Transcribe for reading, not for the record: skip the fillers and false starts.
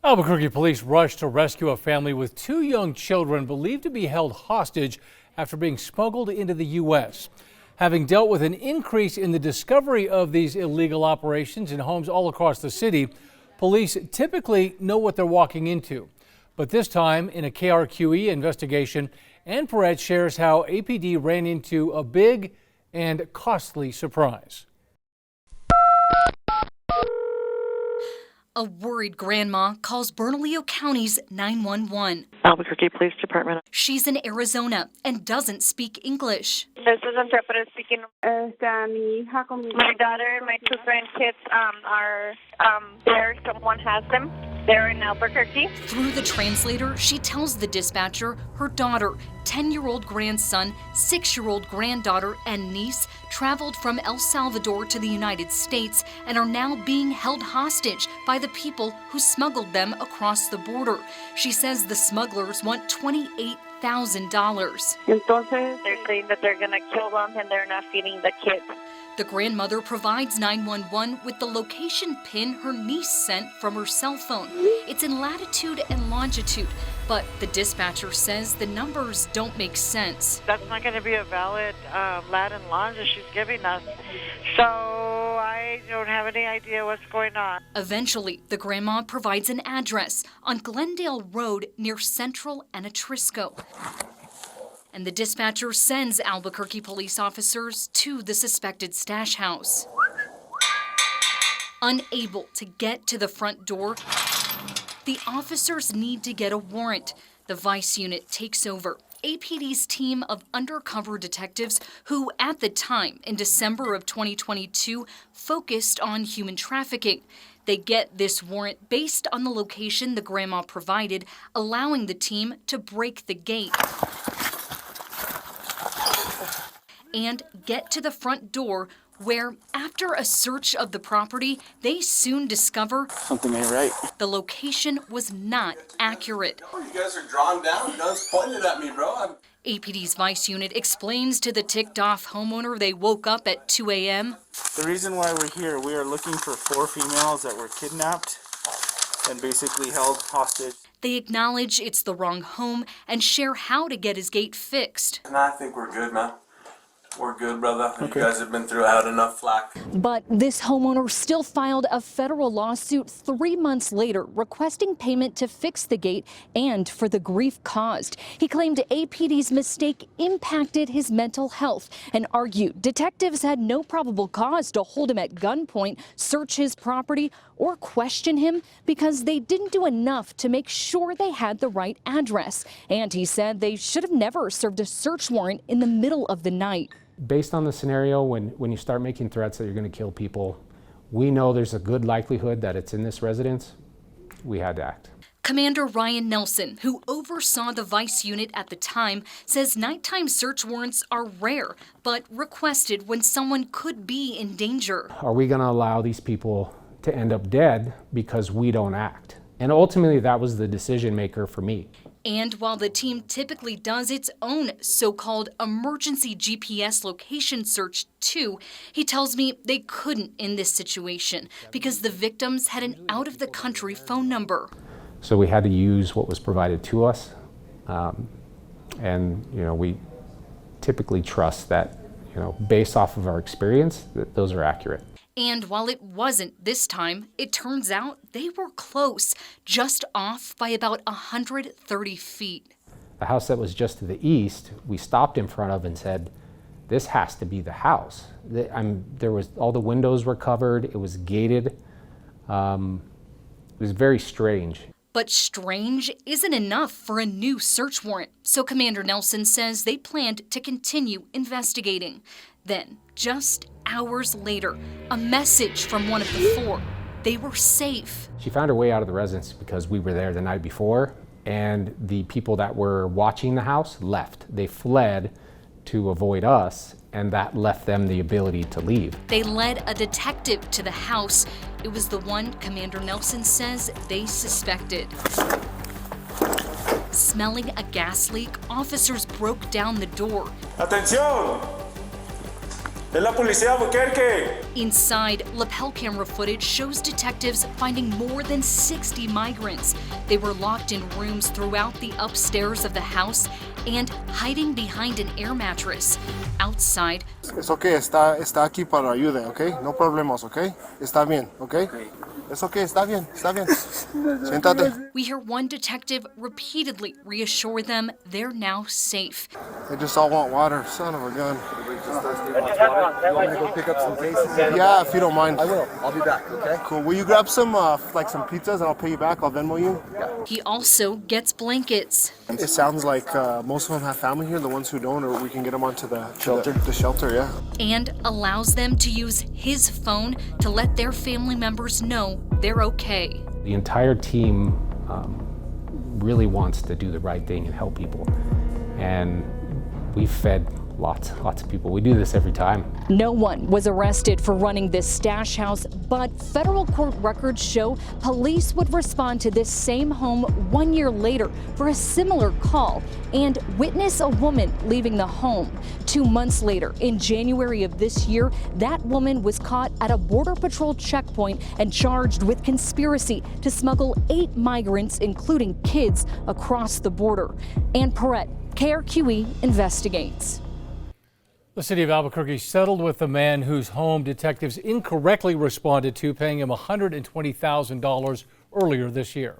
Albuquerque police rushed to rescue a family with two young children believed to be held hostage after being smuggled into the U.S. Having dealt with an increase in the discovery of these illegal operations in homes all across the city, police typically know what they're walking into. But this time, in a KRQE investigation, Ann Perret shares how APD ran into a big and costly surprise. A worried grandma calls Bernalillo County's 911. Albuquerque Police Department. She's in Arizona and doesn't speak English. This is interpreter speaking. My daughter and my two grandkids are there. Someone has them. They're in Albuquerque. Through the translator, she tells the dispatcher her daughter, 10-year-old grandson, 6-year-old granddaughter, and niece traveled from El Salvador to the United States and are now being held hostage by the people who smuggled them across the border. She says the smugglers want $28,000. They're saying that they're going to kill them and they're not feeding the kids. The grandmother provides 911 with the location pin her niece sent from her cell phone. It's in latitude and longitude, but the dispatcher says the numbers don't make sense. That's not going to be a valid lat and long that she's giving us. So I don't have any idea what's going on. Eventually, the grandma provides an address on Glendale Road near Central and Atrisco. And the dispatcher sends Albuquerque police officers to the suspected stash house. Unable to get to the front door, the officers need to get a warrant. The Vice Unit takes over. APD's team of undercover detectives who, at the time, in December of 2022, focused on human trafficking. They get this warrant based on the location the grandma provided, allowing the team to break the gate and get to the front door where, after a search of the property, they soon discover something ain't right. The location was not accurate. Oh, you guys are drawn down, guns pointed at me, bro. APD's Vice Unit explains to the ticked-off homeowner they woke up at 2 a.m. The reason why we're here, we are looking for 4 females that were kidnapped and basically held hostage. They acknowledge it's the wrong home and share how to get his gate fixed. And I think we're good, man. We're good, brother. Okay. You guys have been through out enough flack. But this homeowner still filed a federal lawsuit 3 months later requesting payment to fix the gate and for the grief caused. He claimed APD's mistake impacted his mental health and argued detectives had no probable cause to hold him at gunpoint, search his property, or question him because they didn't do enough to make sure they had the right address. And he said they should have never served a search warrant in the middle of the night. Based on the scenario, when you start making threats that you're going to kill people, we know there's a good likelihood that it's in this residence. We had to act. Commander Ryan Nelson, who oversaw the Vice Unit at the time, says nighttime search warrants are rare, but requested when someone could be in danger. Are we going to allow these people to end up dead because we don't act? And ultimately, that was the decision maker for me. And while the team typically does its own so-called emergency GPS location search too, he tells me they couldn't in this situation because the victims had an out-of-the-country phone number. So we had to use what was provided to us. And we typically trust that, based off of our experience, that those are accurate. And while it wasn't this time, it turns out they were close, just off by about 130 feet. The house that was just to the east, we stopped in front of and said, this has to be the house. All the windows were covered, it was gated. It was very strange. But strange isn't enough for a new search warrant, so Commander Nelson says they planned to continue investigating. Then, just hours later, a message from one of the 4. They were safe. She found her way out of the residence because we were there the night before, and the people that were watching the house left. They fled to avoid us, and that left them the ability to leave. They led a detective to the house. It was the one Commander Nelson says they suspected. Smelling a gas leak, officers broke down the door. Atención! Es la policía Albuquerque. Inside, lapel camera footage shows detectives finding more than 60 migrants. They were locked in rooms throughout the upstairs of the house and hiding behind an air mattress. Outside, Es okay, está aquí para ayuda, okay? No problemas, okay? Está bien, okay? Es okay, está bien. Siéntate. we hear one detective repeatedly reassure them they're now safe. They just all want water, son of a gun. You want me to go pick up some cases? Yeah, if you don't mind. I will. I'll be back, okay? Cool. Will you grab some like some pizzas and I'll pay you back? I'll Venmo you. He also gets blankets. It sounds like most of them have family here. The ones who don't, or we can get them onto the Shelter. The shelter, yeah. And allows them to use his phone to let their family members know they're okay. The entire team really wants to do the right thing and help people. And we've fed lots of people. We do this every time. No one was arrested for running this stash house, but federal court records show police would respond to this same home 1 year later for a similar call and witness a woman leaving the home. 2 months later, in January of this year, that woman was caught at a Border Patrol checkpoint and charged with conspiracy to smuggle 8 migrants, including kids, across the border. Ann Perrette, KRQE investigates. The city of Albuquerque settled with the man whose home detectives incorrectly responded to, paying him $120,000 earlier this year.